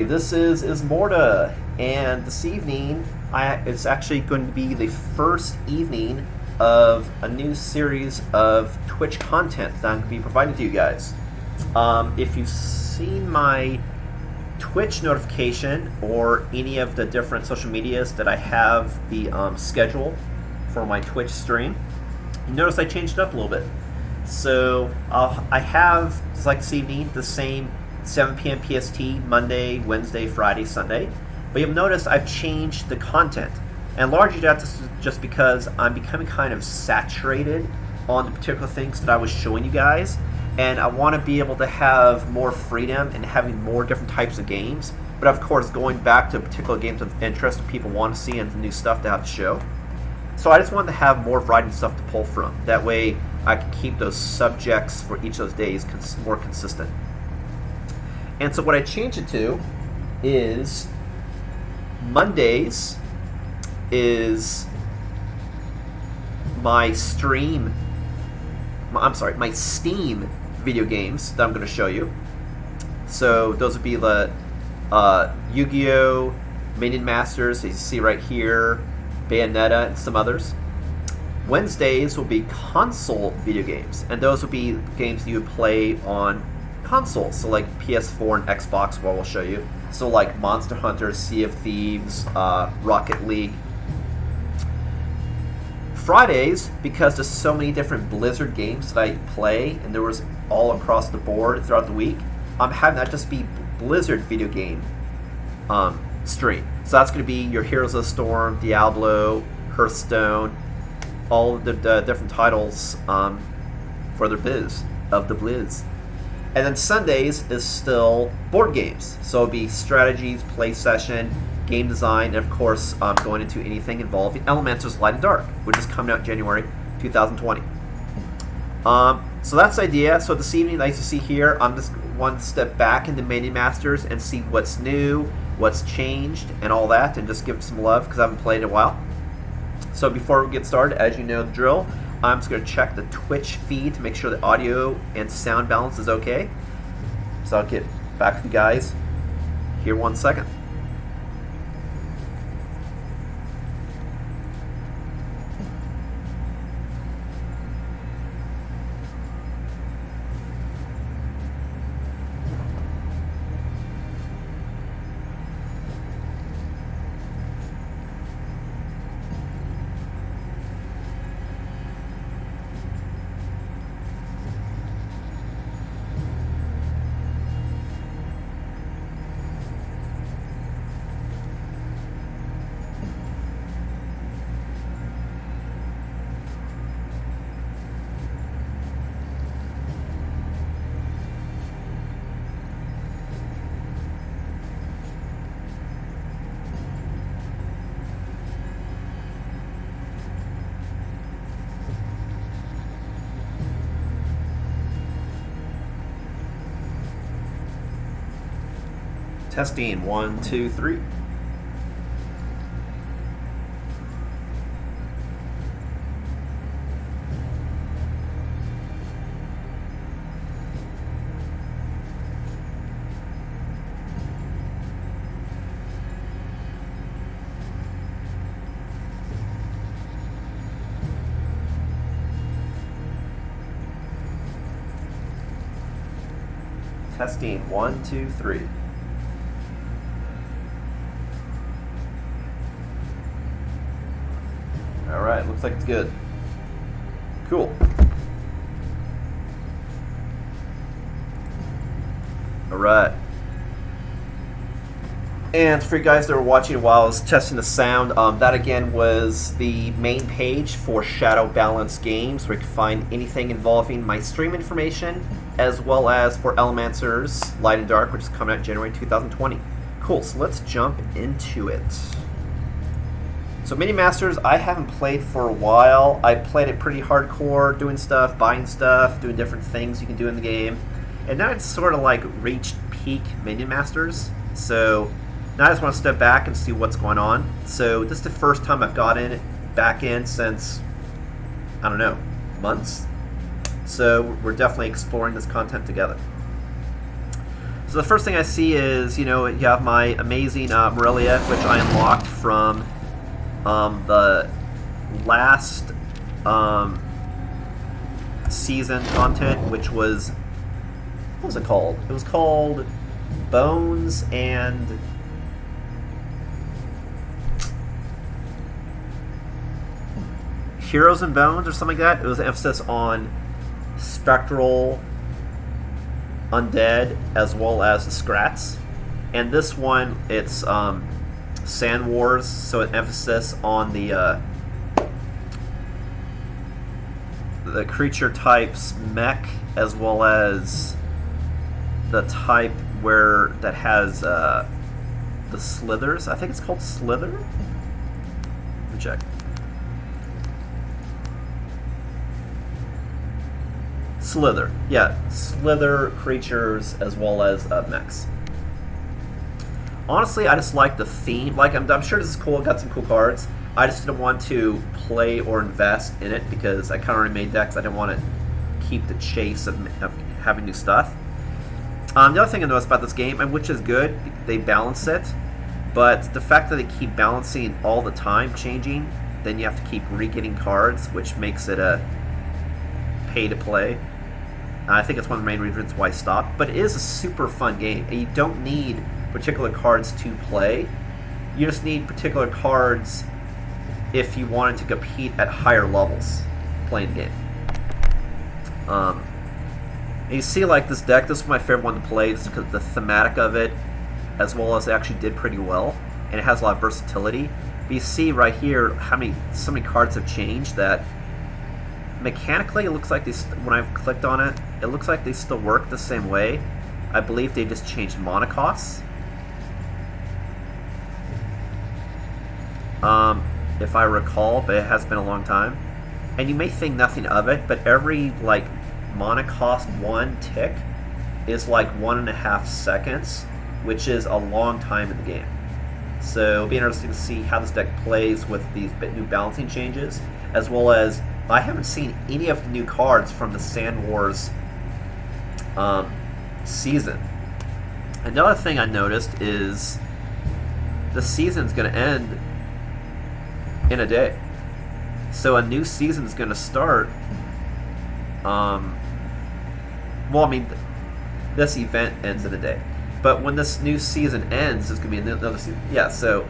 This is Ismortah, and this evening it's actually going to be the first evening of a new series of Twitch content that I'm going to be providing to you guys. If you've seen my Twitch notification or any of the different social medias that I have the schedule for my Twitch stream, you notice I changed it up a little bit. So I have, just like this evening, the same 7 p.m. PST, Monday, Wednesday, Friday, Sunday. But you'll notice I've changed the content. And largely that's just because I'm becoming kind of saturated on the particular things that I was showing you guys. And I want to be able to have more freedom and having more different types of games. But of course, going back to particular games of interest that people want to see and the new stuff to have to show. So I just wanted to have more variety and stuff to pull from. That way I can keep those subjects for each of those days more consistent. And so what I changed it to is Mondays is my Steam video games that I'm going to show you. So those would be the Yu-Gi-Oh!, Minion Masters, as you see right here, Bayonetta, and some others. Wednesdays will be console video games, and those will be games that you would play on consoles, so like PS4 and Xbox, what we'll show you. So like Monster Hunter, Sea of Thieves, Rocket League. Fridays, because there's so many different Blizzard games that I play, and there was all across the board throughout the week, I'm having that just be Blizzard video game stream. So that's going to be your Heroes of the Storm, Diablo, Hearthstone, all of the different titles for the Blizz. And then Sundays is still board games. So it'll be strategies, play session, game design, and of course going into anything involving Elementals Light and Dark, which is coming out January 2020. So that's the idea. So this evening, like you see here, I'm just one step back into Minion Masters and see what's new, what's changed, and all that, and just give it some love because I haven't played in a while. So before we get started, as you know the drill, I'm just going to check the Twitch feed to make sure the audio and sound balance is okay. So I'll get back with you guys here 1 second. Testing 1, 2, 3. Testing 1, 2, 3. Alright, looks like it's good. Cool. Alright. And for you guys that were watching while I was testing the sound, that again was the main page for Shadow Balance Games, where you can find anything involving my stream information, as well as for Elementals Light and Dark, which is coming out January 2020. Cool, so let's jump into it. So Minion Masters, I haven't played for a while. I played it pretty hardcore, doing stuff, buying stuff, doing different things you can do in the game. And now it's sort of like reached peak Minion Masters. So now I just want to step back and see what's going on. So this is the first time I've gotten back in since, I don't know, months. So we're definitely exploring this content together. So the first thing I see is, you have my amazing Morellia, which I unlocked from the last season content, which was, what was it called? It was called Bones and Heroes and Bones or something like that. It was an emphasis on spectral undead as well as the Scrats. And this one, it's Sand Wars, so an emphasis on the creature types mech as well as the type that has the slithers. I think it's called Slither. Let me check. Slither. Yeah, Slither creatures as well as mechs. Honestly, I just like the theme. Like, I'm sure this is cool. Got some cool cards. I just didn't want to play or invest in it because I kind of already made decks. I didn't want to keep the chase of having new stuff. The other thing I noticed about this game, and which is good, they balance it, but the fact that they keep balancing all the time, changing, then you have to keep re-getting cards, which makes it a pay-to-play. I think it's one of the main reasons why I stopped, but it is a super fun game, and you don't need particular cards to play. You just need particular cards if you wanted to compete at higher levels playing the game. And you see, like, this deck, this is my favorite one to play just because the thematic of it, as well as it actually did pretty well, and it has a lot of versatility. But you see right here so many cards have changed that mechanically it looks like when I've clicked on it, it looks like they still work the same way. I believe they just changed mana costs. If I recall, but it has been a long time. And you may think nothing of it, but every, like, mana cost 1 tick is like 1.5 seconds, which is a long time in the game. So it'll be interesting to see how this deck plays with these new balancing changes, as well as I haven't seen any of the new cards from the Sand Wars season. Another thing I noticed is the season's going to end in a day. So a new season's going to start. Well, I mean, this event ends in a day. But when this new season ends, it's going to be another season. Yeah, so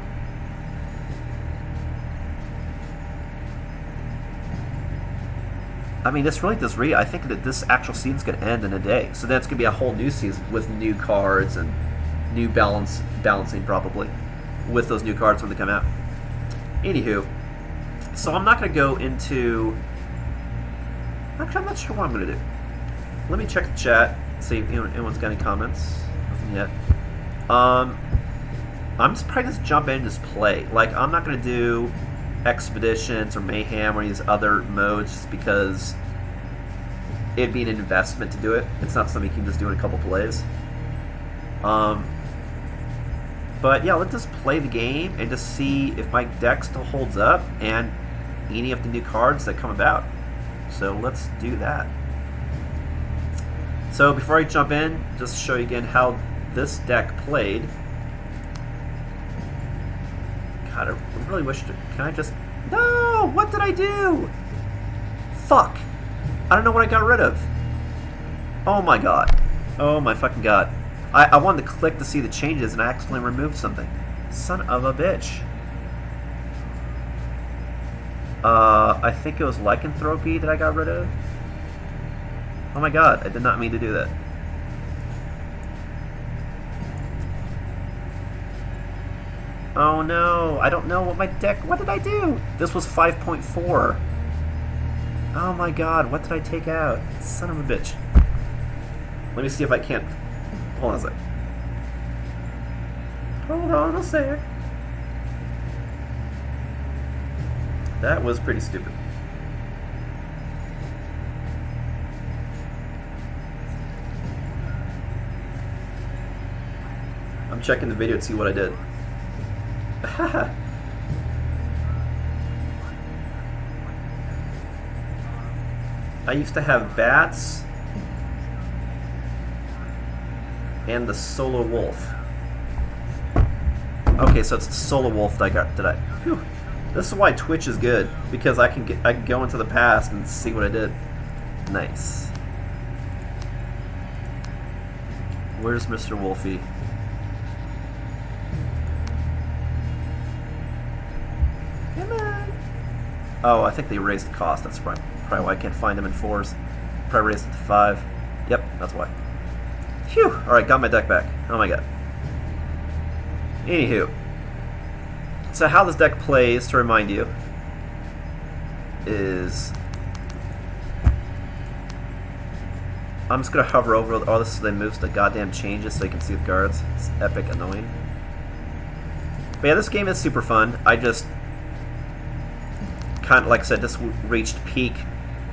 I mean, this really does I think that this actual season's going to end in a day. So then it's going to be a whole new season with new cards and new balancing probably with those new cards when they come out. Anywho, so I'm not going to go into... Actually, I'm not sure what I'm going to do. Let me check the chat, see if anyone's got any comments. Nothing yet. I'm just probably just jump in and just play. Like, I'm not going to do Expeditions or Mayhem or these other modes just because it'd be an investment to do it. It's not something you can just do in a couple plays. But yeah, let's just play the game and just see if my deck still holds up and any of the new cards that come about. So let's do that. So before I jump in, just show you again how this deck played. God, I really wish to... Can I just... No! What did I do? Fuck. I don't know what I got rid of. Oh my god. Oh my fucking god. I wanted to click to see the changes and I accidentally removed something. Son of a bitch. I think it was Lycanthropy that I got rid of. Oh my god, I did not mean to do that. Oh no, I don't know what my deck... What did I do? This was 5.4. Oh my god, what did I take out? Son of a bitch. Let me see if I can't... Hold on a sec. Hold on a sec. That was pretty stupid. I'm checking the video to see what I did. I used to have bats and the Solo Wolf. Okay, so it's the Solo Wolf that I got. Whew. This is why Twitch is good, because I can go into the past and see what I did. Nice. Where's Mr. Wolfie? Come on. Oh, I think they raised the cost. That's probably why I can't find them in 4s. Probably raised it to 5. Yep, that's why. Phew! Alright, got my deck back. Oh my god. Anywho. So how this deck plays, to remind you, is... I'm just going to hover over all this so they moves the goddamn changes so you can see the guards. It's epic annoying. But yeah, this game is super fun. I just... kind of, like I said, just reached peak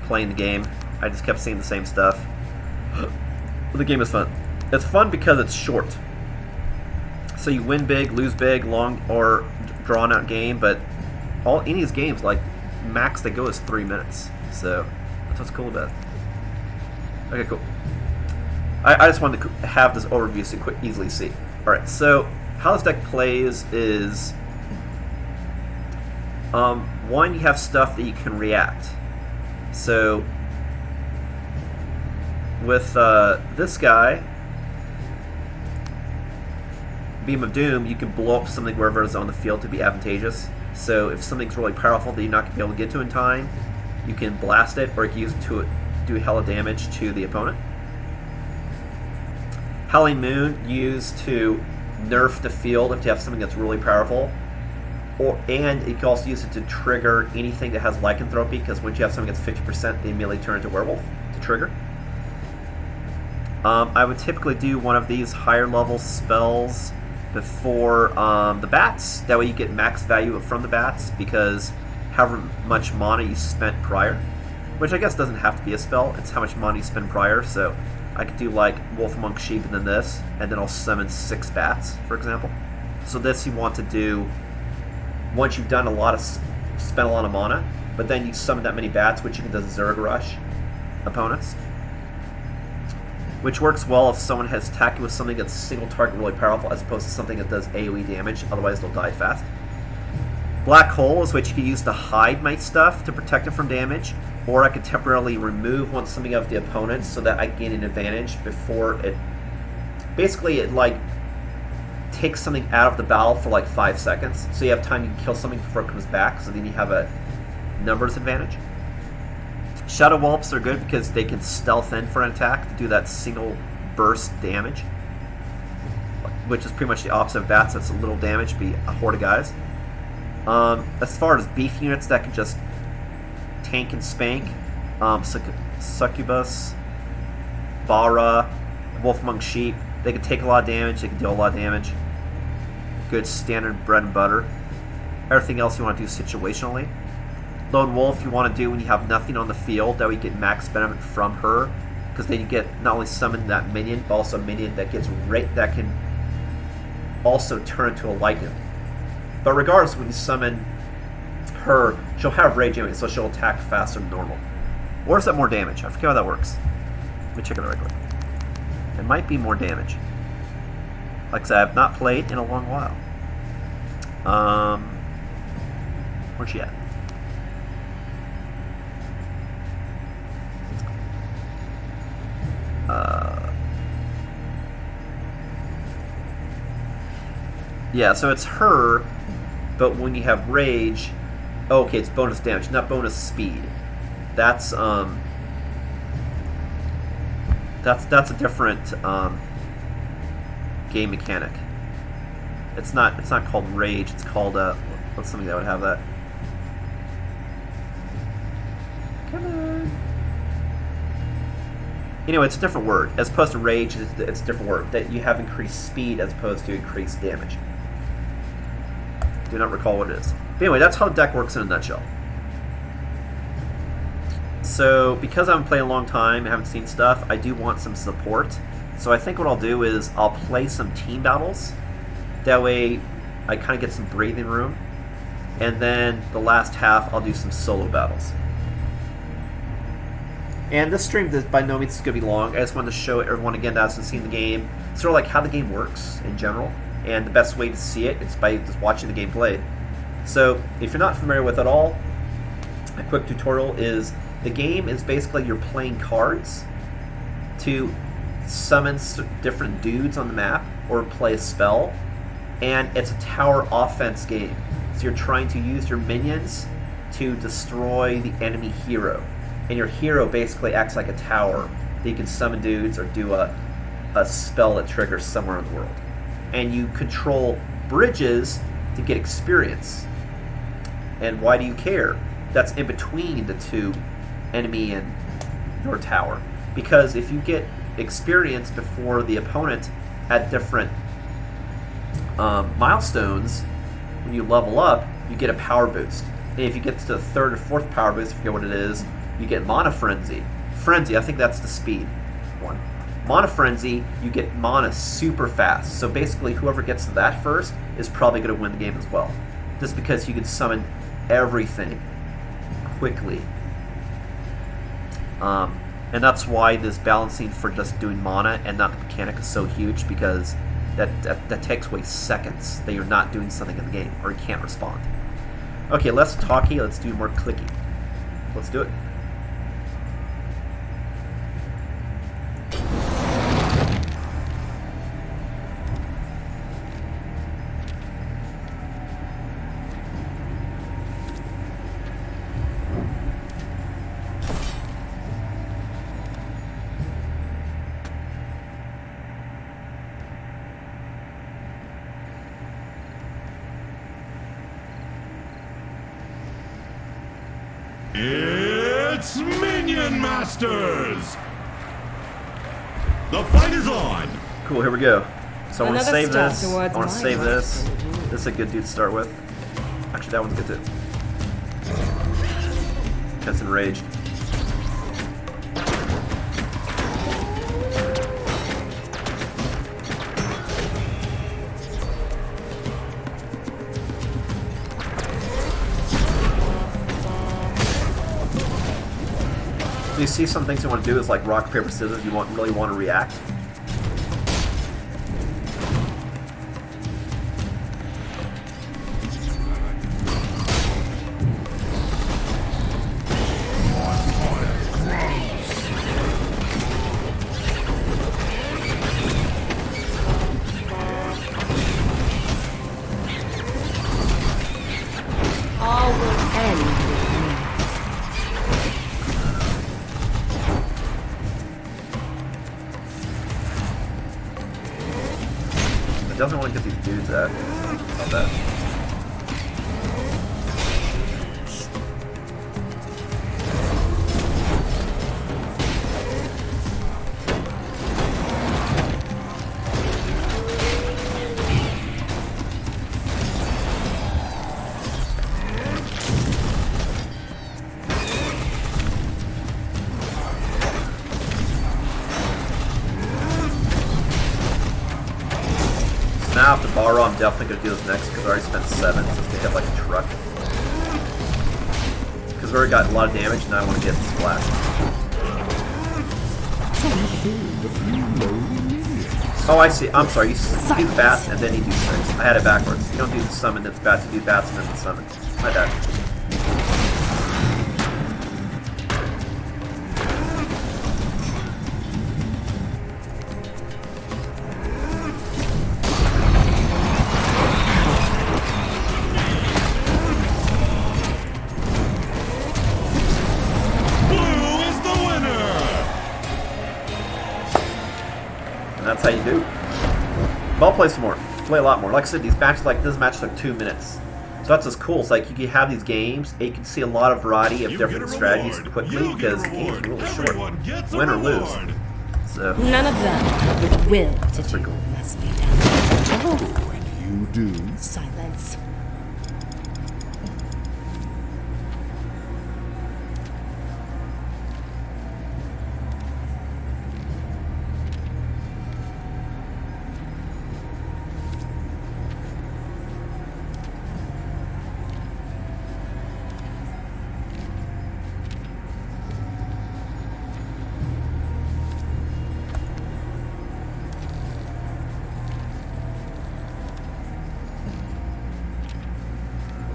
playing the game. I just kept seeing the same stuff. But the game is fun. It's fun because it's short. So you win big, lose big, long or drawn out game, but any of these games, like, max they go is 3 minutes. So that's what's cool about it. Okay, cool. I just wanted to have this overview so you could easily see. Alright, so how this deck plays is... one, you have stuff that you can react. So, with this guy, Beam of Doom, you can blow up something wherever it's on the field to be advantageous. So, if something's really powerful that you're not going to be able to get to in time, you can blast it, or you can use it to do hella damage to the opponent. Howling Moon, used to nerf the field if you have something that's really powerful. And you can also use it to trigger anything that has lycanthropy, because once you have something that's 50%, they immediately turn into werewolf to trigger. I would typically do one of these higher level spells before the bats. That way you get max value from the bats, because however much mana you spent prior, which I guess doesn't have to be a spell, it's how much mana you spend prior. So I could do like Wolf Among Sheep and then this, and then I'll summon 6 bats, for example. So this you want to do once you've done spent a lot of mana, but then you summon that many bats, which you can do Zerg Rush opponents. Which works well if someone has attacked you with something that's single target really powerful, as opposed to something that does AoE damage, otherwise they'll die fast. Black Hole is what you can use to hide my stuff to protect it from damage, or I could temporarily remove something of the opponent so that I gain an advantage before it... Basically, it like takes something out of the battle for like 5 seconds, so you have time to kill something before it comes back, so then you have a numbers advantage. Shadow Whelps are good because they can stealth in for an attack to do that single burst damage, which is pretty much the opposite of bats. That's a little damage, be a horde of guys. As far as beef units that can just tank and spank, Succubus, Bara, Wolf Among Sheep, they can take a lot of damage, they can deal a lot of damage. Good standard bread and butter. Everything else you want to do situationally. Lone Wolf you want to do when you have nothing on the field, that way you get max benefit from her, because then you get not only summon that minion, but also a minion that gets that can also turn into a Lycan. But regardless, when you summon her, she'll have rage anyway, so she'll attack faster than normal. Or is that more damage? I forget how that works. Let me check it right quick. It might be more damage. Like I said, I have not played in a long while. Where's she at? Yeah, so it's her, but when you have rage, okay, it's bonus damage, not bonus speed. That's a different game mechanic. It's not called rage. It's called what's something that would have that? Come on. Anyway, it's a different word. As opposed to rage, it's a different word. That you have increased speed as opposed to increased damage. Do not recall what it is. But anyway, that's how the deck works in a nutshell. So, because I haven't played a long time and haven't seen stuff, I do want some support. So I think what I'll do is I'll play some team battles. That way, I kind of get some breathing room. And then the last half, I'll do some solo battles. And this stream by no means is going to be long. I just wanted to show everyone again that hasn't seen the game, sort of like how the game works in general. And the best way to see it is by just watching the game played. So if you're not familiar with it at all, a quick tutorial is the game is basically you're playing cards to summon different dudes on the map or play a spell, and it's a tower offense game. So you're trying to use your minions to destroy the enemy hero, and your hero basically acts like a tower that you can summon dudes or do a spell that triggers somewhere in the world. And you control bridges to get experience. And why do you care? That's in between the two, enemy and your tower. Because if you get experience before the opponent at different milestones, when you level up, you get a power boost. And if you get to the third or fourth power boost, I forget what it is, you get Mana Frenzy. Frenzy, I think that's the speed one. Mana Frenzy, you get mana super fast. So basically, whoever gets to that first is probably going to win the game as well. Just because you can summon everything quickly. And that's why this balancing for just doing mana and not the mechanic is so huge, because that takes away seconds that you're not doing something in the game, or you can't respond. Okay, less talky, let's do more clicky. Let's do it. It's Minion Masters! The fight is on! Cool, here we go. So I want to Another save step this. I towards want to my save life. this. This is a good dude to start with. Actually, that one's good too. That's enraged. So you see some things you want to do is like rock, paper, scissors. You really want to react. All will end with me. It doesn't want to get these dudes at. About that. Now after borrow, I'm definitely going to do this next because I already spent 7, so it's going to hit like a truck. Because we already got a lot of damage, and I want to get splashed. Oh, I see. I'm sorry. You do bats and then you do 6. I had it backwards. You don't do the summon that's bats, you do bats and then the summon. My bad. That's how you do. But I'll play some more. Play a lot more. Like I said, these matches, like this match took 2 minutes. So that's what's cool. It's like you can have these games, and you can see a lot of variety of different strategies quickly because the game's really short. Win or lose. So None of them with will to that's do pretty cool. must be done. Oh, and you do? Silence.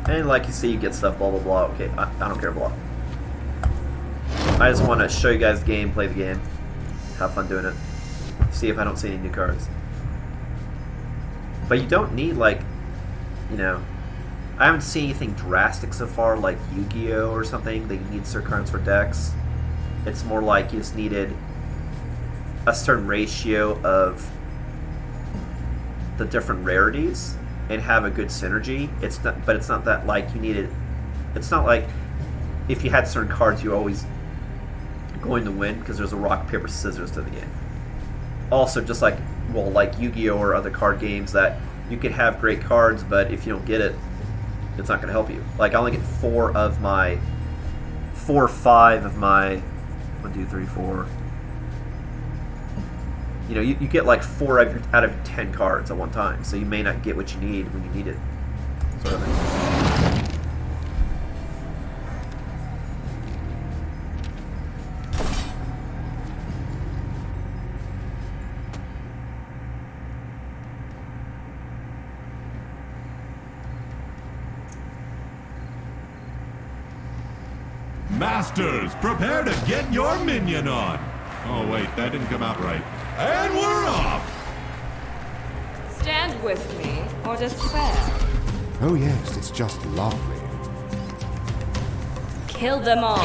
And like you see, you get stuff, blah blah blah. Okay, I don't care, blah. I just want to show you guys the game, play the game, have fun doing it. See if I don't see any new cards. But you don't need, like, you know, I haven't seen anything drastic so far like Yu-Gi-Oh! Or something that you need certain cards for decks. It's more like you just needed a certain ratio of the different rarities and have a good synergy. It's not, but it's not that like you needed. It's not like if you had certain cards you're always going to win because there's a rock paper scissors to the game. Also, just like like Yu-Gi-Oh! Or other card games that you could have great cards, but if you don't get it, it's not going to help you. Like I only get 4 or 5 of my 1, 2, 3, 4. You know, you get like 4 out of 10 cards at one time, so you may not get what you need when you need it. Sort of thing. Masters, prepare to get your minion on. Oh wait, that didn't come out right. And we're off! Stand with me or despair. Oh yes, it's just lovely. Kill them all.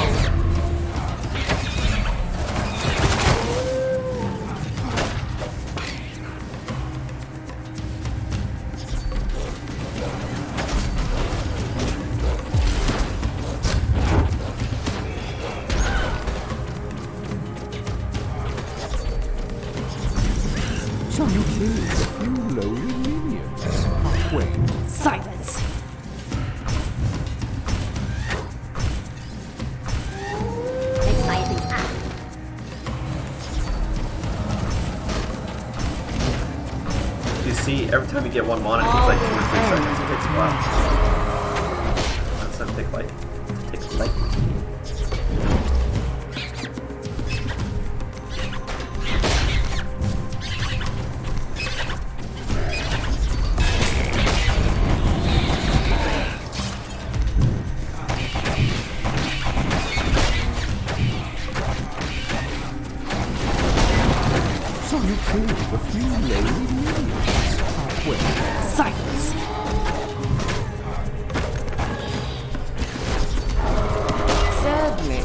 So you killed a few lowly minions. Halfway. Silence. You see, every time you get 1 mana, it takes like 2 or 3 seconds to hit splat. That's not take light. Takes light. So you killed a few lowly minions. Halfway. Silence. Serve me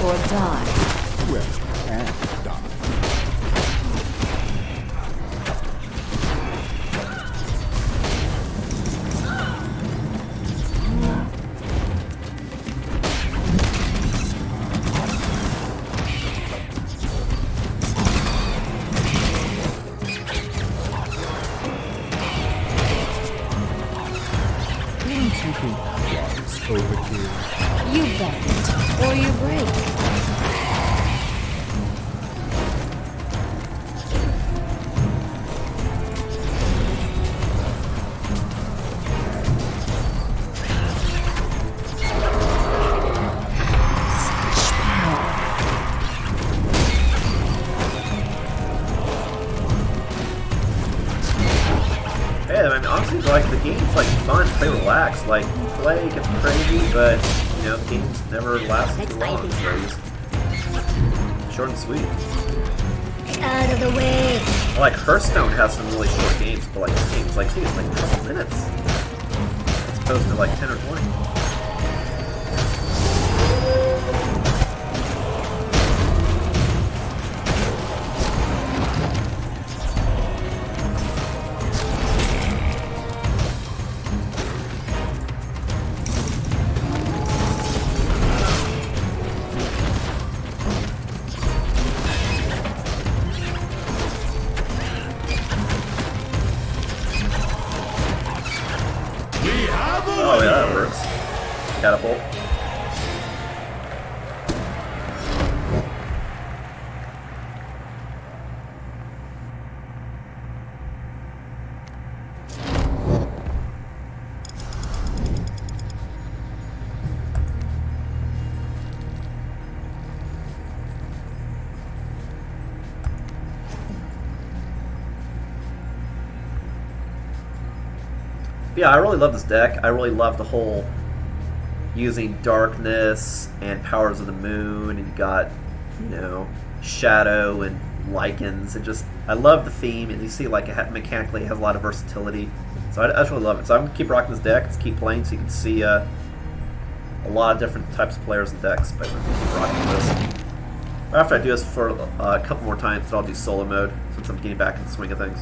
or die. Well, and done. Don't you think that's overkill? You bend or you break. Such power. Hey, I mean, honestly, like the game's like fun, play relaxed, like play gets crazy, but you know, the game's never lasts too long, so just short and sweet. Out of the way. Like Hearthstone has some really short games, but like this game's like, dude, it's like a couple minutes, as opposed to like 10 or 20. We have a Oh yeah, that works. Catapult. But yeah, I really love this deck. I really love the whole using darkness and powers of the moon, and you got, you know, shadow and Lycans, and just I love the theme, and you see like mechanically it has a lot of versatility. So I just really love it. So I'm gonna keep rocking this deck. Let's keep playing so you can see a lot of different types of players and decks. But I'm gonna keep rocking this. After I do this for a couple more times, then I'll do solo mode since I'm getting back in the swing of things.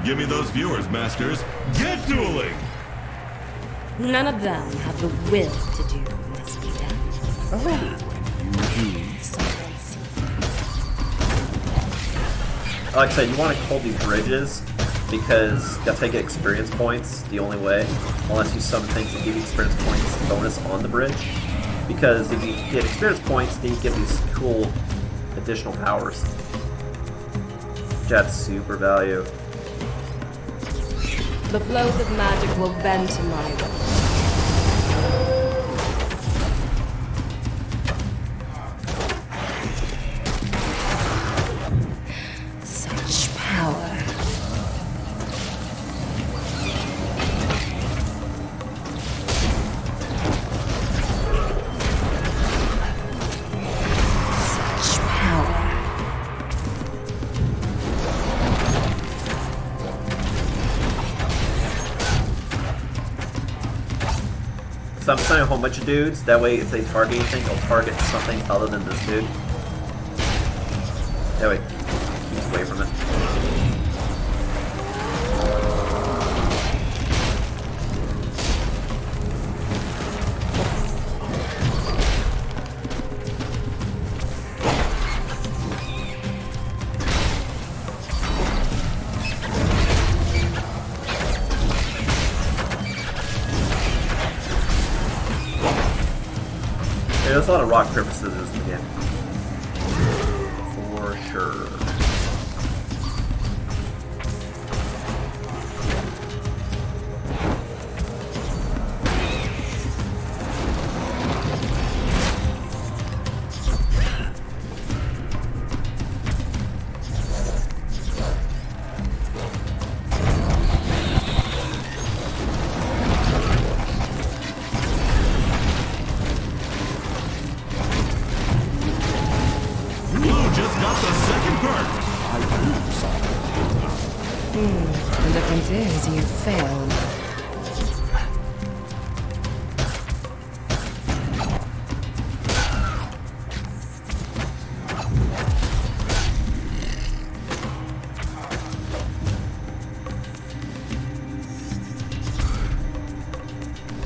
Give me those viewers, masters. Get dueling! None of them have the will to do as we do. Like I said, you want to hold these bridges because that's how you get experience points the only way, unless you summon things that give you experience points bonus on the bridge. Because if you get experience points, then you get these cool additional powers. Which adds super value. The flows of magic will bend to my will. Such power. Such power. So I'm sending a whole bunch of dudes, that way if they target anything, they'll target something other than this dude. That way, keeps away from it. Yeah, there's a lot of rock, paper, scissors in the game. For sure. The difference is you failed.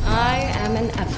I am an epic.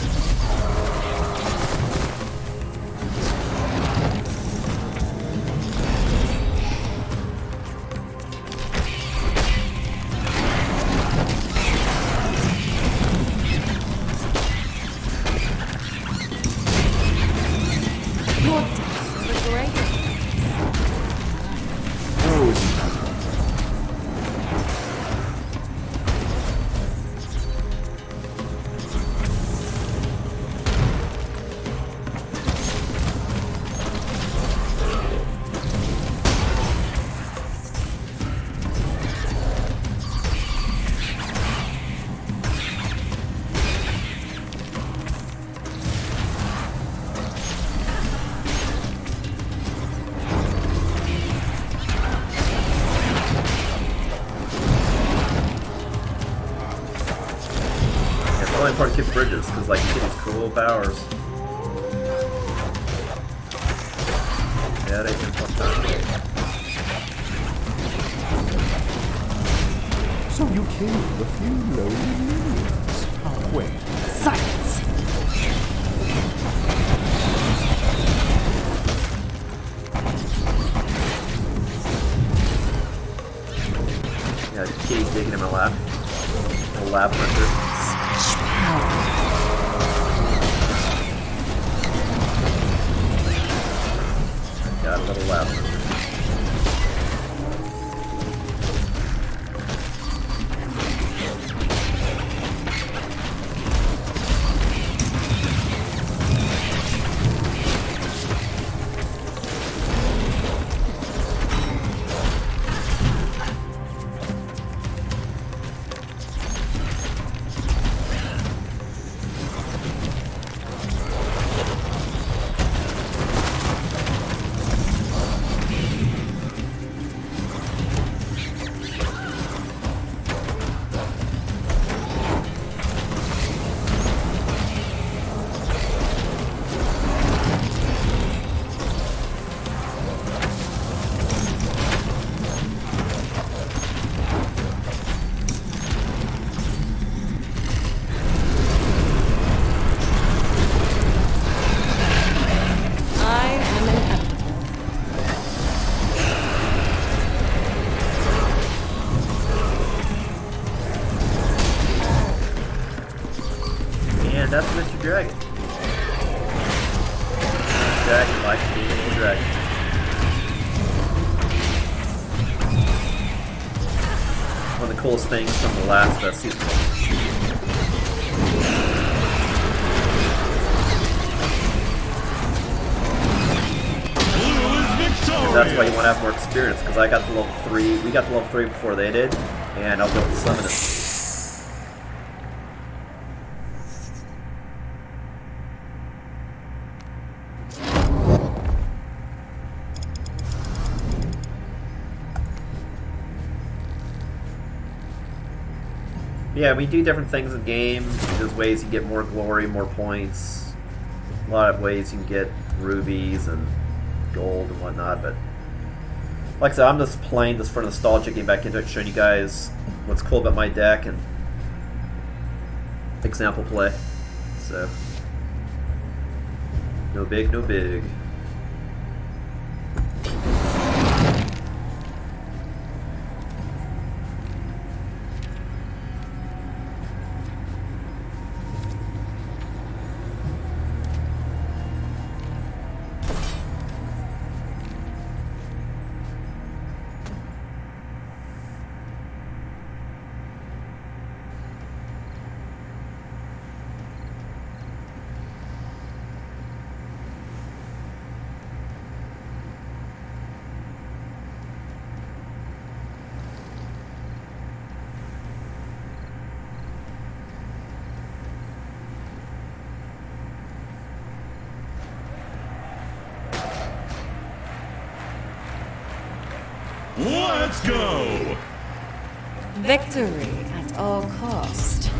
The only part of Kid's Bridges, because like you get these cool powers. Yeah, they can fuck that. So you killed a few lonely minions. Oh, wait. Silence! Yeah, Kitty digging in my lap. Little lap hunter. Such And that's Mr. Dragon. Dragon likes being a little dragon. One of the coolest things from the last season. And that's why you want to have more experience, because I got to level 3, we got to level 3 before they did, and I'll be able to summon it. Yeah, we do different things in game. There's ways you get more glory, more points. A lot of ways you can get rubies and gold and whatnot, but like I said, I'm just playing this for nostalgia, getting back into it, showing you guys what's cool about my deck and example play. So, no big, no big. Let's go! Victory at all cost.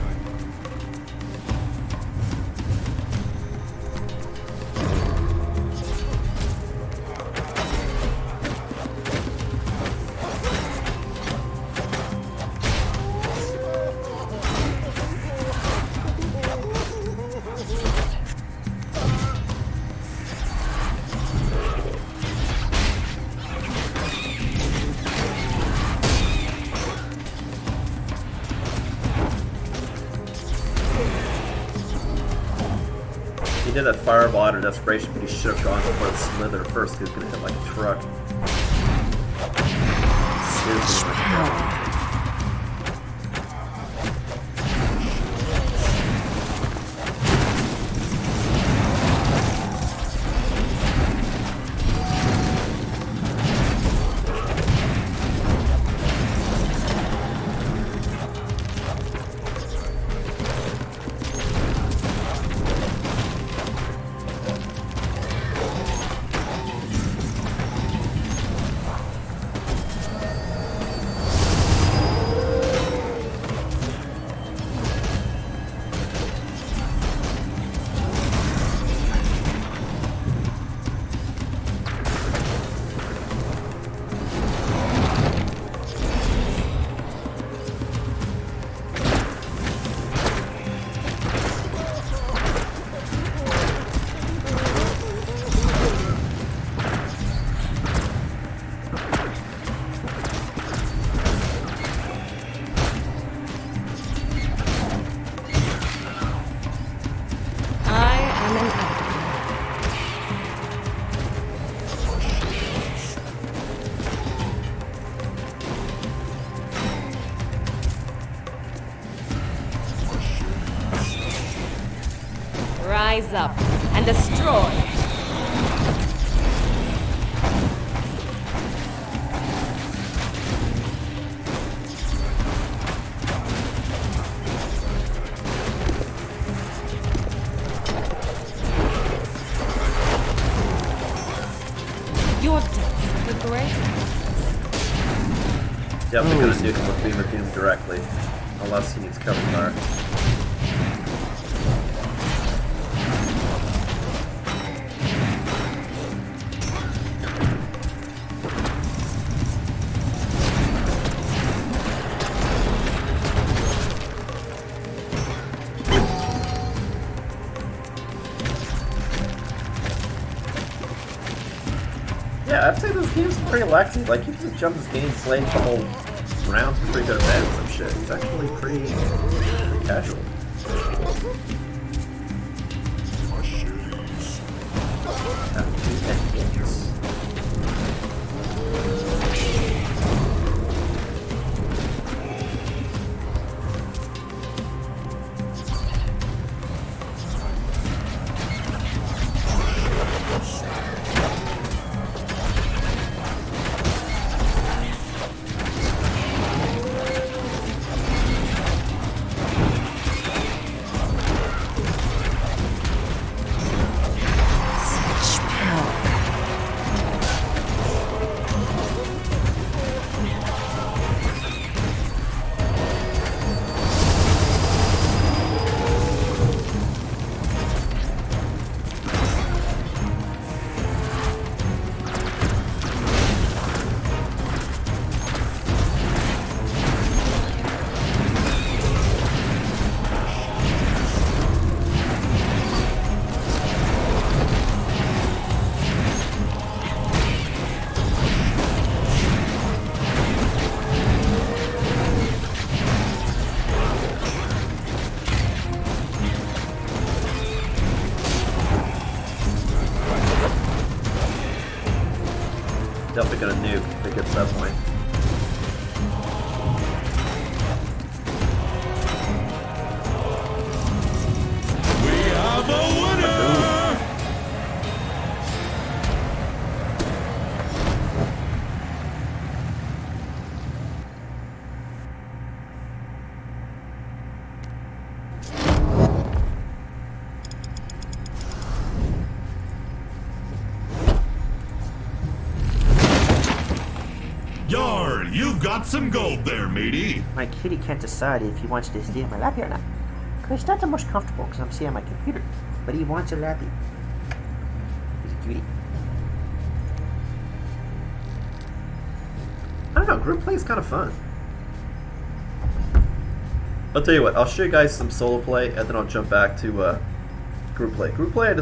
He did that fireball out of desperation, but he should have gone for the slither first because he was going to hit like a truck. Rise up and destroy. Your debts are great. Yep, they're going to nuke him with Beam of Doom directly, unless he needs cover fire. Yeah, I'd say this game's pretty relaxing. Like, you can just jump this game, play a couple rounds before you go to bed and some shit. It's actually pretty casual. Definitely gonna nuke if it gets that point. We have a winner! Yar, you've got some gold there, matey. My kitty can't decide if he wants to stay in my lappy or not. Cause it's not the most comfortable because I'm sitting on my computer. But he wants a lappy. He's a cutie. I don't know, group play is kind of fun. I'll tell you what, I'll show you guys some solo play and then I'll jump back to group play. Group play,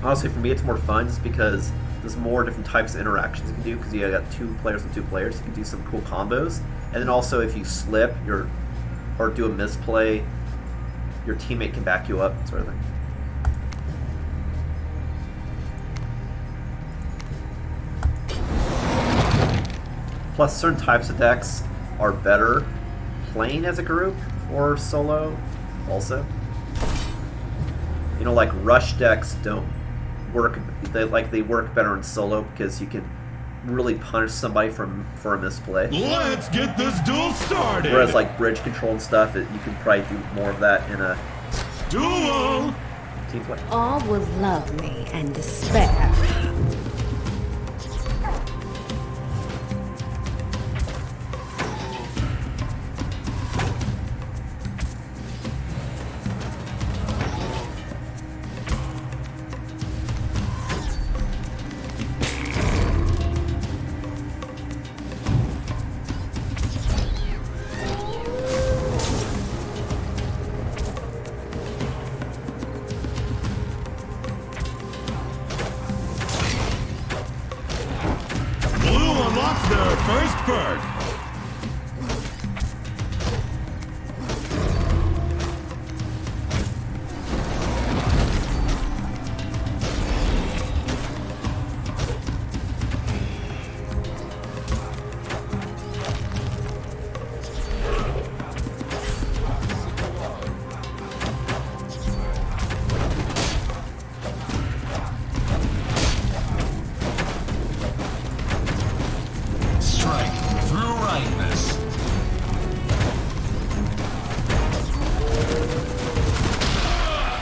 honestly for me it's more fun just because there's more different types of interactions you can do because you got 2 players and 2 players. You can do some cool combos. And then also if you slip or do a misplay, your teammate can back you up, sort of thing. Plus certain types of decks are better playing as a group or solo also. You know, like rush decks don't work, they work better in solo because you can really punish somebody for a misplay. Let's get this duel started! Whereas like bridge control and stuff, you can probably do more of that in a duel! team play. All will love me and despair. Unlocks their first perk.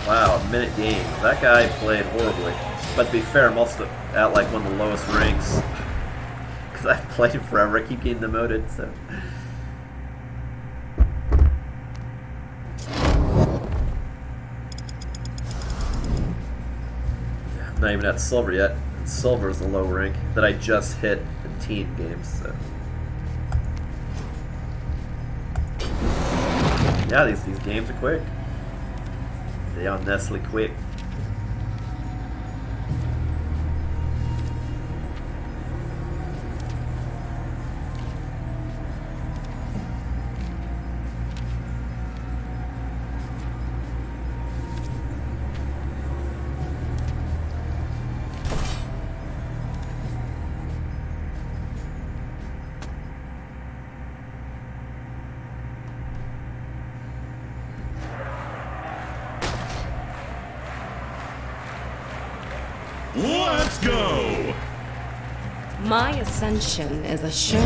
Wow, a minute game. That guy played horribly. But to be fair, I'm also at like one of the lowest ranks. Because I've played forever, I keep getting demoted, so. I'm not even at silver yet. Silver is a low rank that I just hit in team games, so. Yeah, these games are quick. They are Nestle quick. Let's go! My ascension is assured.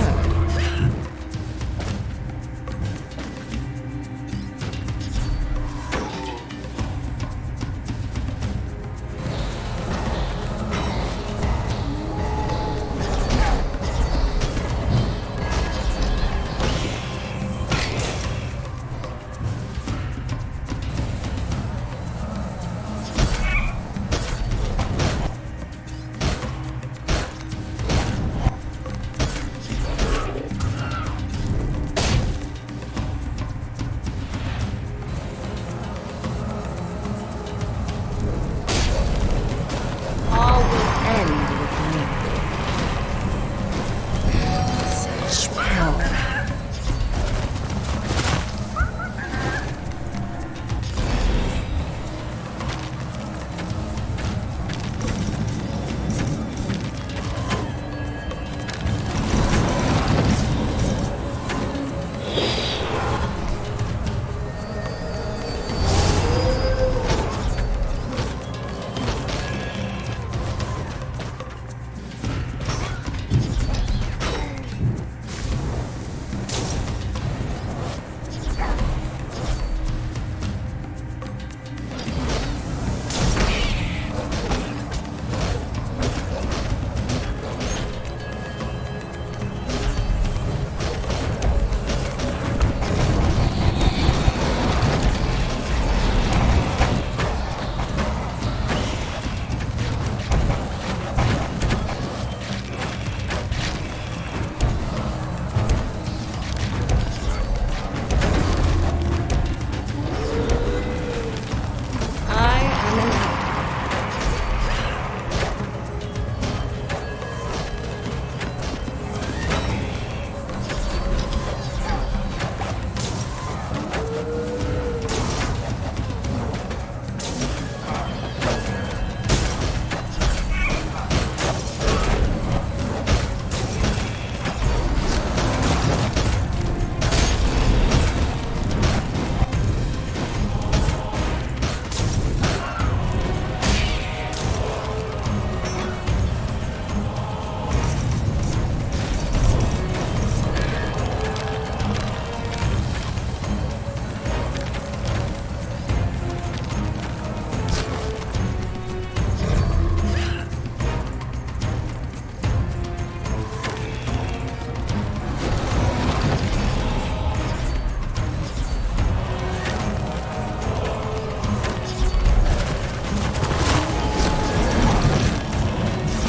All will end with me. Such power.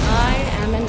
I am an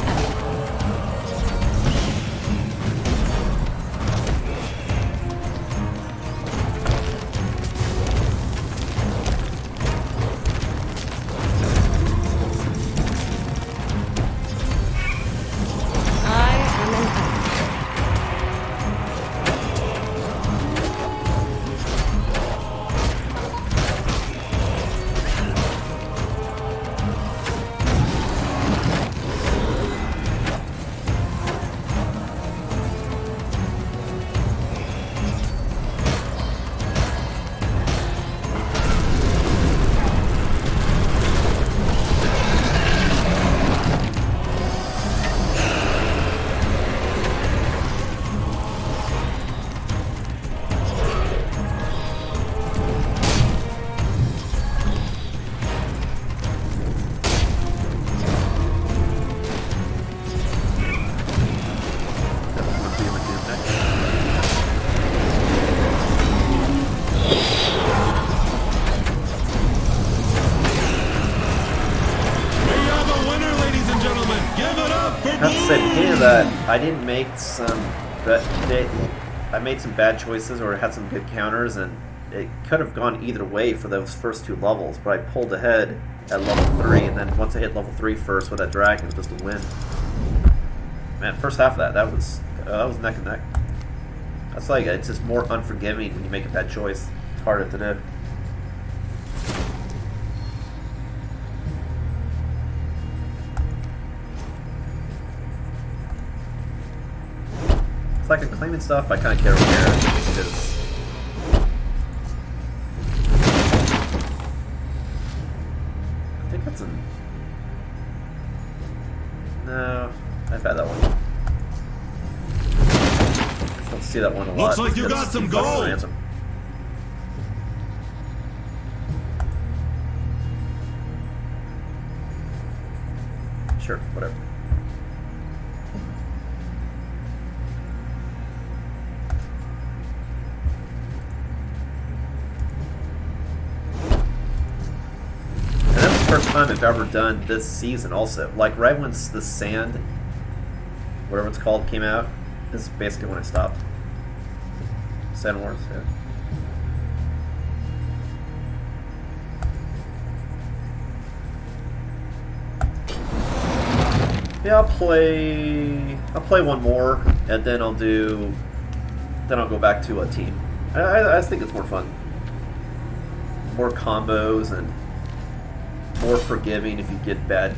that I didn't make some. I made some bad choices or had some good counters, and it could have gone either way for those first two levels. But I pulled ahead at level 3, and then once I hit level 3 first with that dragon, it was just a win. Man, first half of that was neck and neck. That's like, it's just more unforgiving when you make a bad choice. It's harder to do. It's like I'm claiming stuff, I kind of care because I think that's an... No, I've had that one. I don't see that one a lot. Looks like you because got some it's fucking gold. random. Sure, whatever. And that's the first time I've ever done this season also. Like, right when the Sand, whatever it's called, came out, this is basically when I stopped. Sand Wars, yeah. Yeah, I'll play one more, and then I'll go back to a team. I think it's more fun. More combos and more forgiving if you get bad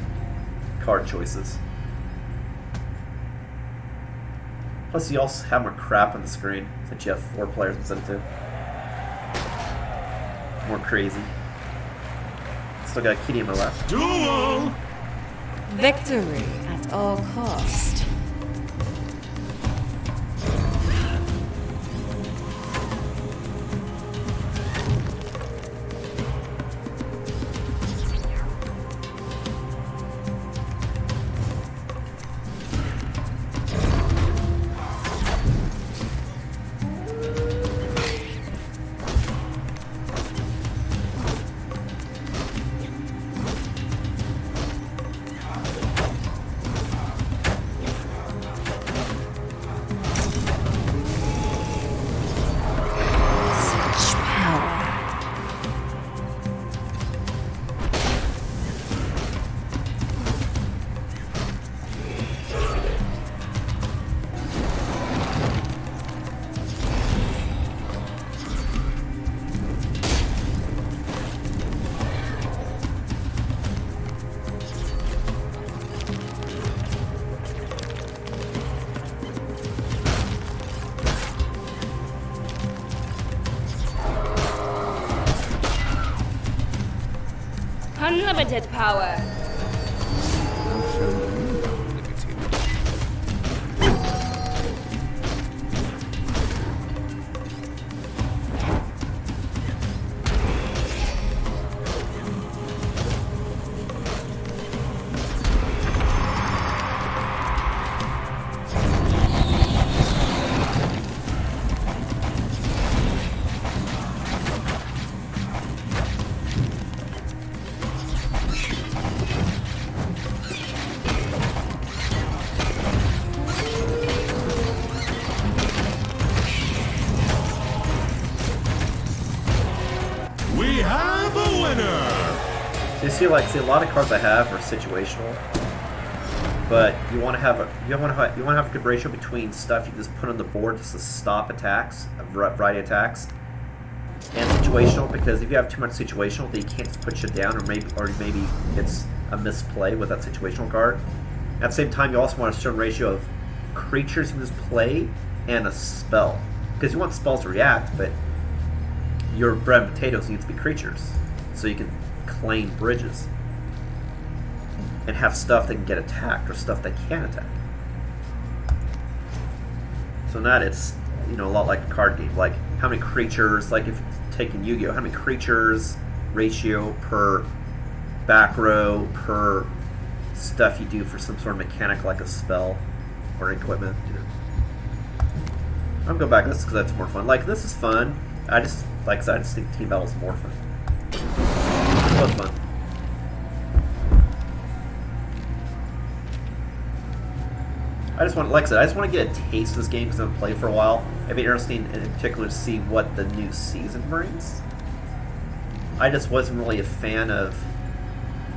card choices. Plus, you also have more crap on the screen since you have 4 players instead of 2. More crazy. Still got a kitty in my lap. Duel! Victory at all cost. Unlimited power. I'll show you limited. We have a winner! So you see, like, a lot of cards I have are situational, but you want to have a good ratio between stuff you can just put on the board just to stop attacks, a variety of attacks, and situational. Because if you have too much situational, then you can't just put shit down, or maybe it's a misplay with that situational card. At the same time, you also want a certain ratio of creatures you can just play and a spell, because you want spells to react, but your bread and potatoes need to be creatures, so you can claim bridges and have stuff that can get attacked or stuff that can attack. So now it's, you know, a lot like a card game. Like, how many creatures, like if you're taking Yu-Gi-Oh, how many creatures ratio per back row per stuff you do for some sort of mechanic like a spell or equipment. You know. I'm going back to this because that's more fun. Like, this is fun. I just think team battles more fun. It was fun. I just want to get a taste of this game because I haven't played for a while. It'd be interesting, in particular, to see what the new season brings. I just wasn't really a fan of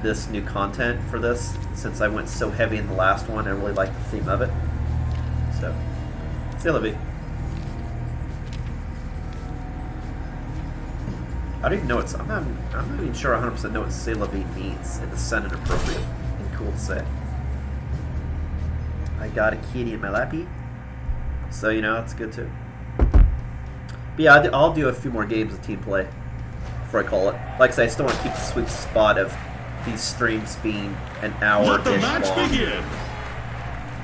this new content for this, since I went so heavy in the last one. I really liked the theme of it. So, c'est la vie. I don't even know what I'm not even sure 100% know what "c'est la vie" means. It sounded appropriate and cool to say. I got a kitty in my lappy, so you know it's good too. But yeah, I'll do a few more games of team play before I call it. Like I say, I still want to keep the sweet spot of these streams being an hour-ish Let the match long. begin!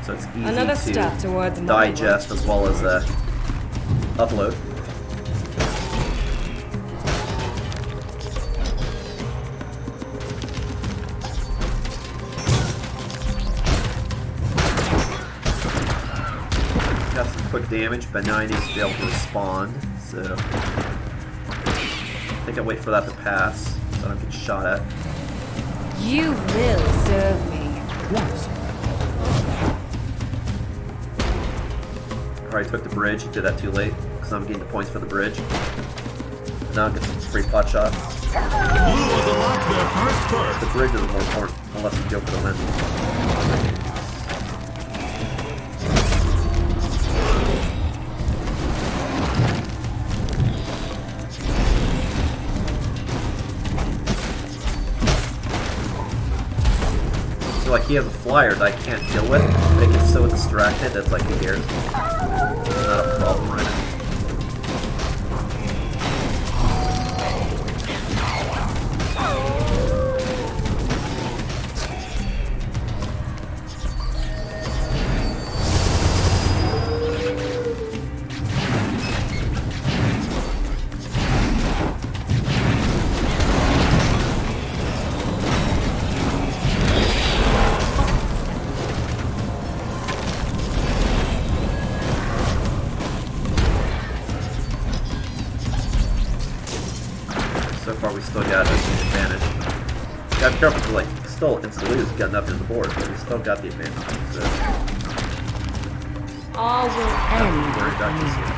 so it's easy Another step to towards my digest as well as upload. Got some quick damage, but now I need to be able to respond, so I think I'll wait for that to pass so I don't get shot at. You will serve me. Yes. Alright, took the bridge, did that too late, because I'm getting the points for the bridge. Now I'll get some free pot shots. Blue was unlocked their first perk. The bridge is more important, unless you go for the lens. So like he has a flyer that I can't deal with, but he gets so distracted that's like who cares? It's not a problem right now. So far we still got an advantage. Gotta be careful to like still insta-lose, got nothing on the board, but we still got the advantage. So All will end. worried about this yet.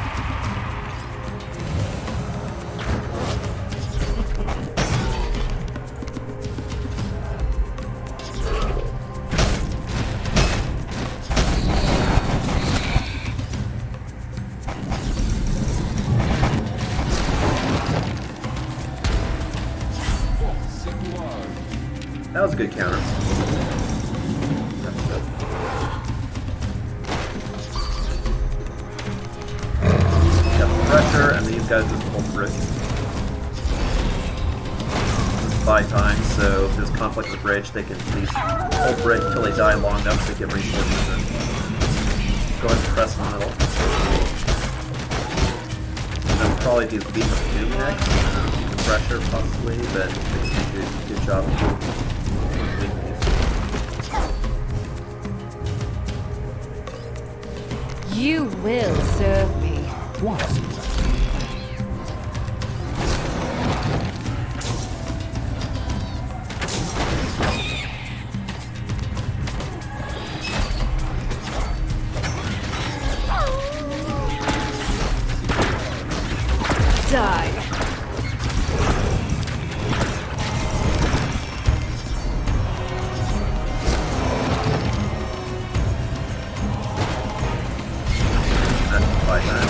That was a good counter. That's good. Got the pressure, and these guys just pull bridge. This is buy time, so if there's conflict with bridge, they can at least hold bridge until they die long enough to get reinforcements in. Go ahead and press in the middle. And then probably do beat the Doom next. The pressure, possibly, but they do a good job. You will serve me. Twice. Die. Like that.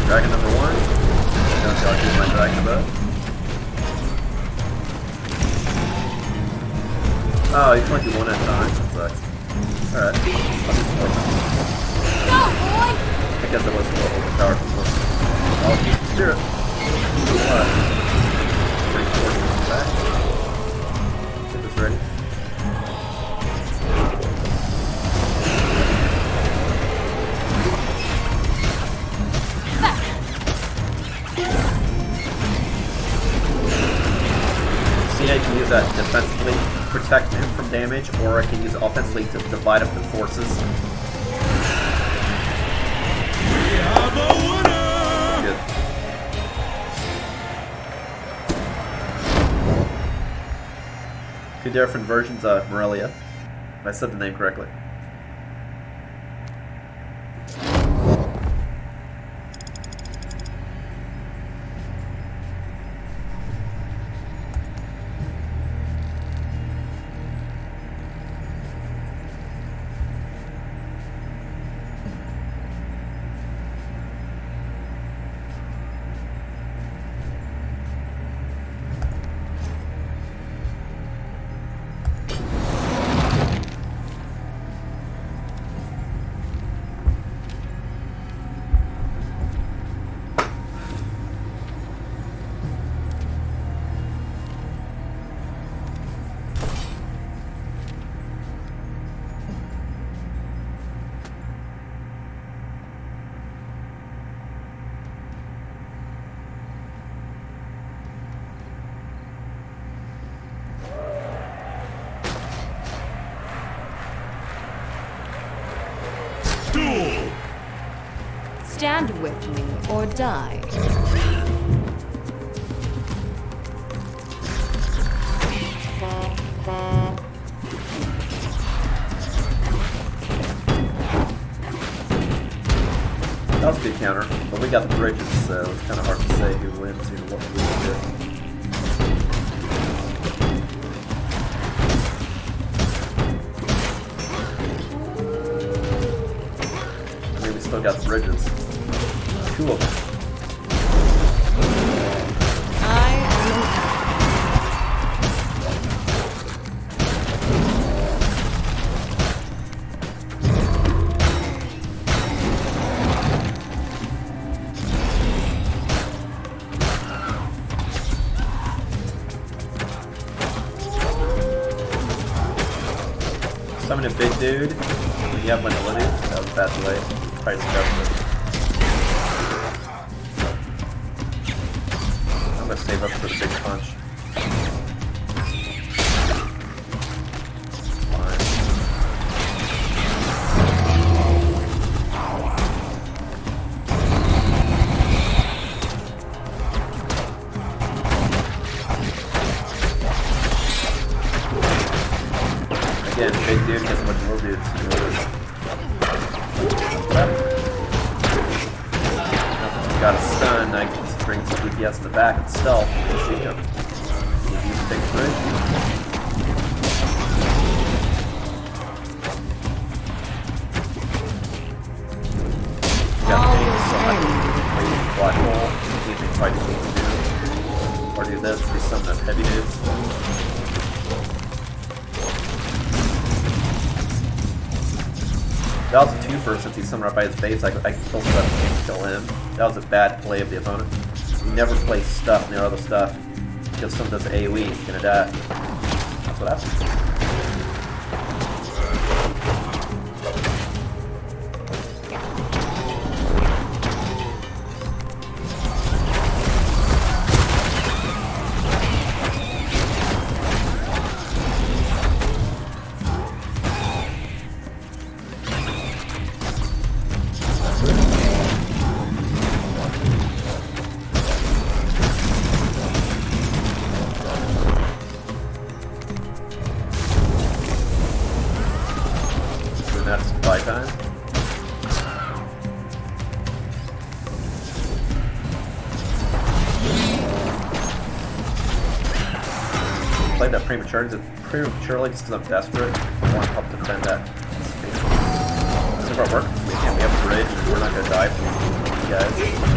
Dragon number one. Don't y'all do my dragon bow. Oh, you can only do one at a time. That sucks. Alright. I'll do four. Go, boy! I guess it was a little overpowered. I'll use the spirit. What? Reinforcements back. Get this ready. I can use that defensively to protect him from damage, or I can use it offensively to divide up the forces. We have a winner! Good. different versions of Morellia. If I said the name correctly. Duel! Stand with me or die. That was a good counter, but we got the bridges, so it's kind of hard to say who wins and what we do. I mean, we still got the bridges. 2 of them. I am Summon a big dude when you have vanilla dudes. That was a bad delay. Price adjustment. I'm gonna save up for the big punch. Fine. Again, big dude gets a bunch of little dudes. You know this. Got a stun, I can just bring some DPS in the back and stealth and shoot him. Use the big bridge. Got things, so I can wait black hole, anything fight needs to do. Or do this, do some of the heavy dudes. That was a 2-fer since he summoned right by his base. I still can't kill him. That was a bad play of the opponent. You never play stuff near other stuff. Because someone does AoE, he's gonna die. That's what happens. That's buy time. Played that prematurely just because I'm desperate. I want to help defend that space. So far, work. We have a bridge. We're not going to die from you guys.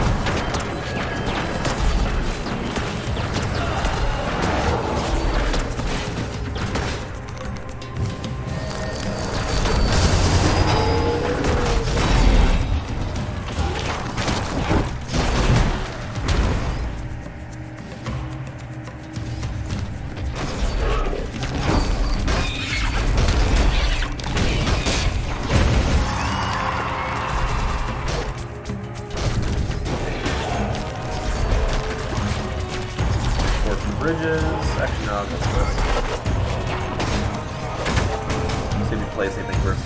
Bridges. Actually, no, I'll go for this. See if he plays anything first.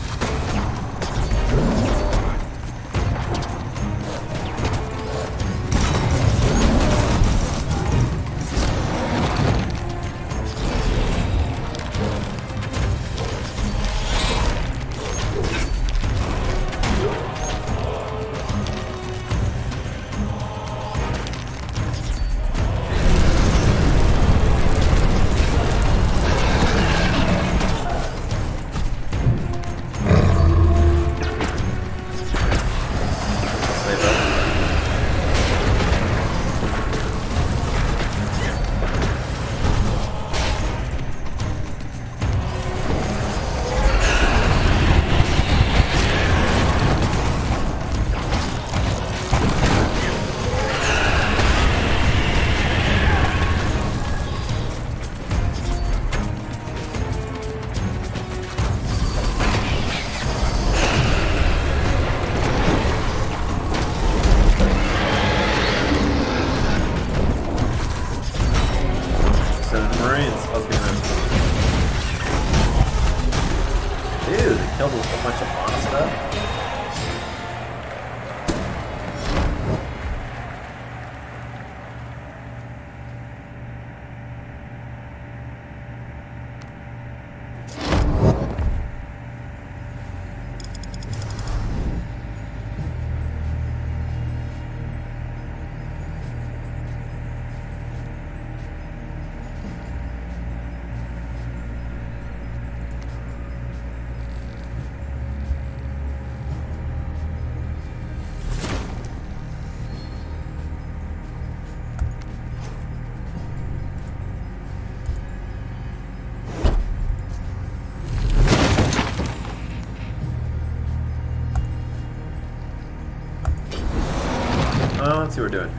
Let's see what we're doing.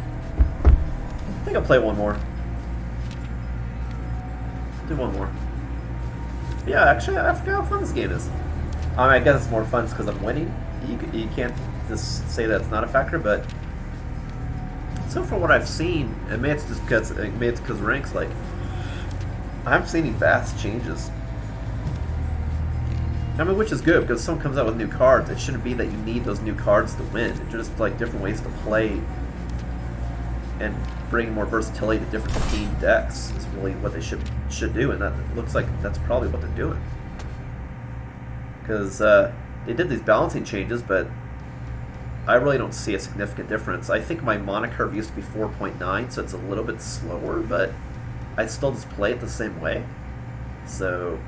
I think I'll play one more. Do one more. Yeah, actually, I forgot how fun this game is. I mean, I guess it's more fun because I'm winning. You can't just say that it's not a factor, but so far what I've seen, and maybe it's just because ranks, like, I haven't seen any vast changes. I mean, which is good, because if someone comes out with new cards, it shouldn't be that you need those new cards to win. It's just like different ways to play and bring more versatility to different team decks is really what they should do, and that looks like that's probably what they're doing. Because they did these balancing changes, but I really don't see a significant difference. I think my mana curve used to be 4.9, so it's a little bit slower, but I still just play it the same way. So,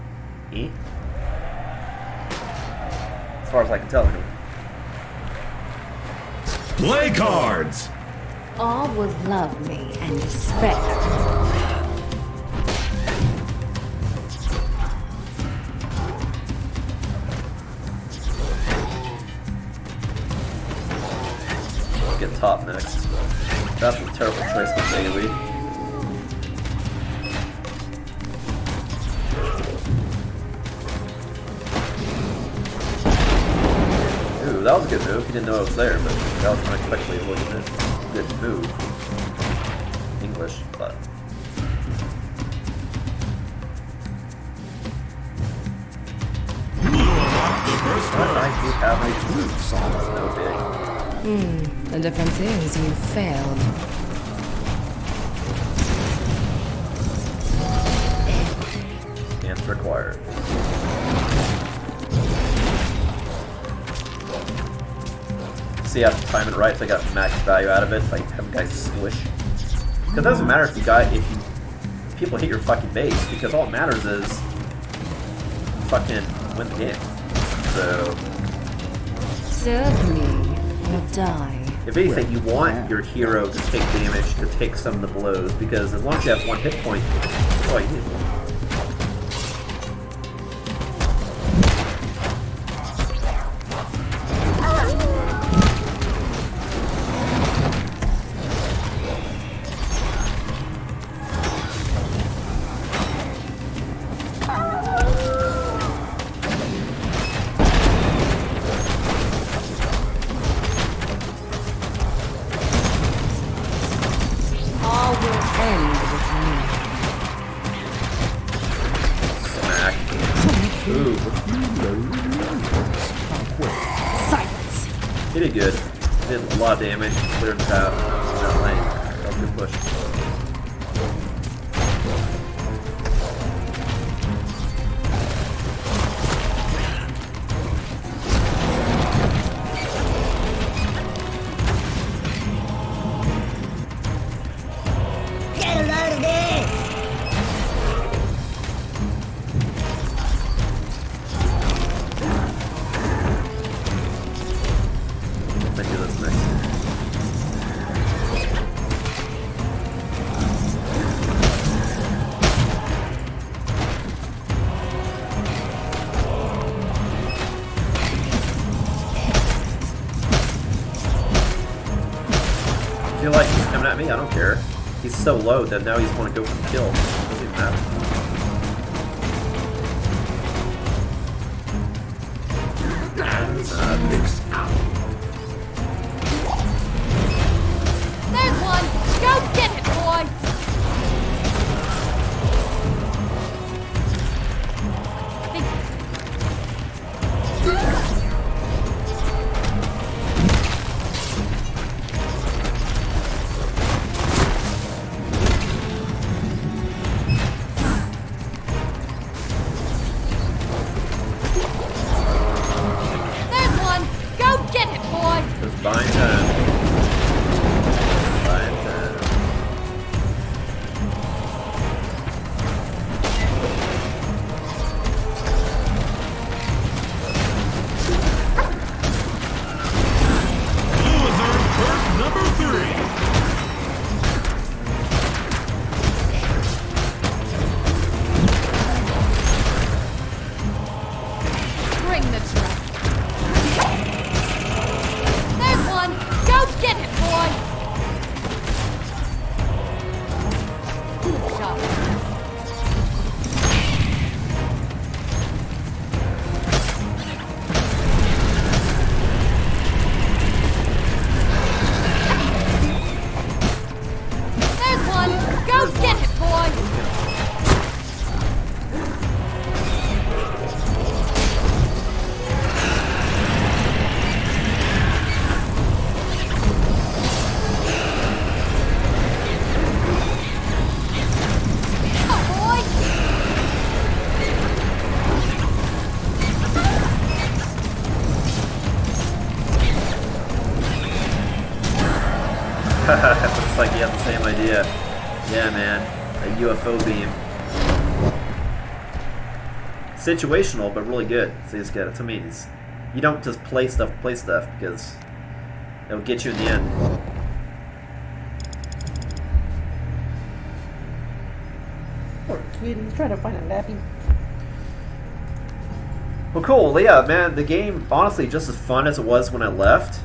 As far as I can tell, anyway. Play cards! All will love me and respect. Let's get top next. That's a terrible choice to say, Lee. Ooh, that was a good move. He didn't know it was there, but that was unexpectedly a really good move. English, but. I do have a move song. That's no big. The difference is you failed. Dance required. See, I have to time it right, so I got max value out of it by having guys swish. Because it doesn't matter if people hit your fucking base, because all it matters is fucking win the game. So Serve me or die. if anything, you want your hero to take damage, to take some of the blows, because as long as you have one hit point, that's all you need. All will end with me. Smack. Ooh, Silence. he did good. He did a lot of damage, cleared the path in that lane. That was a good push. Get a load of this! Let's do this next. I feel like he's coming at me, I don't care. He's so low that now he's going to go for the kill. It doesn't even matter. There's one! Go get it, boy! There's one! Go Looks like you have the same idea. Yeah, man. A UFO beam. Situational, but really good. So it's good. That's what it means. You don't just play stuff, because it'll get you in the end. Poor kid, he's trying to find a lappy. Well, cool. Yeah, man, the game, honestly, just as fun as it was when I left.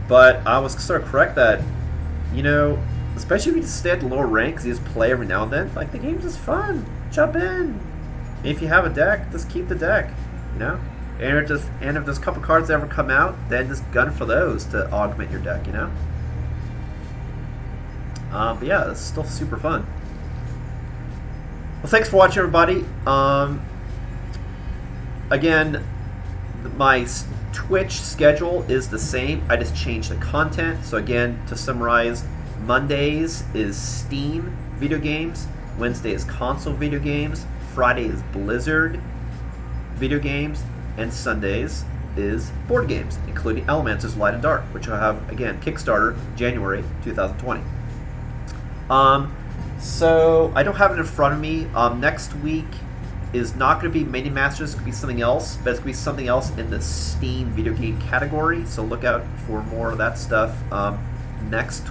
But I was sort of correct that, you know, especially if you just stay at the lower ranks, you just play every now and then, like, the game's just fun. Jump in. If you have a deck, just keep the deck, you know? And if there's a couple cards that ever come out, then just gun for those to augment your deck, you know? But yeah, it's still super fun. Well, thanks for watching, everybody. Again, my Twitch schedule is the same. I just changed the content. So again, to summarize, Mondays is Steam video games, Wednesday is console video games, Friday is Blizzard video games, and Sundays is board games, including Elementor's Light and Dark, which I have, again, Kickstarter, January 2020. So I don't have it in front of me. Next week is not going to be Mini Masters, it's going to be something else, but it's going to be something else in the Steam video game category, so look out for more of that stuff next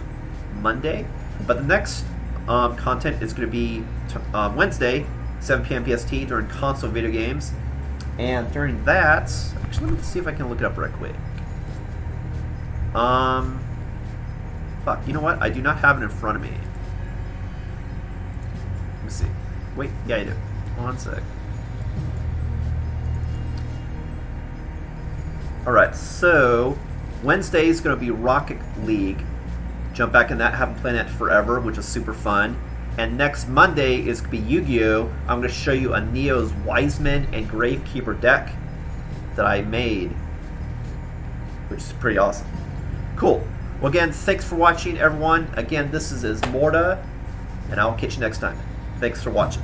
Monday. But the next content is going to be Wednesday, 7 p.m. PST, during console video games. And during that, actually, let me see if I can look it up right quick. Fuck, you know what? I do not have it in front of me. Let me see. Wait, yeah, I do. One sec. Alright, so Wednesday is going to be Rocket League. Jump back in that, haven't played that forever, which is super fun. And next Monday is going to be Yu-Gi-Oh! I'm going to show you a Neo's Wiseman and Gravekeeper deck that I made, which is pretty awesome. Cool. Well, again, thanks for watching, everyone. Again, this is Ismortah, and I'll catch you next time. Thanks for watching.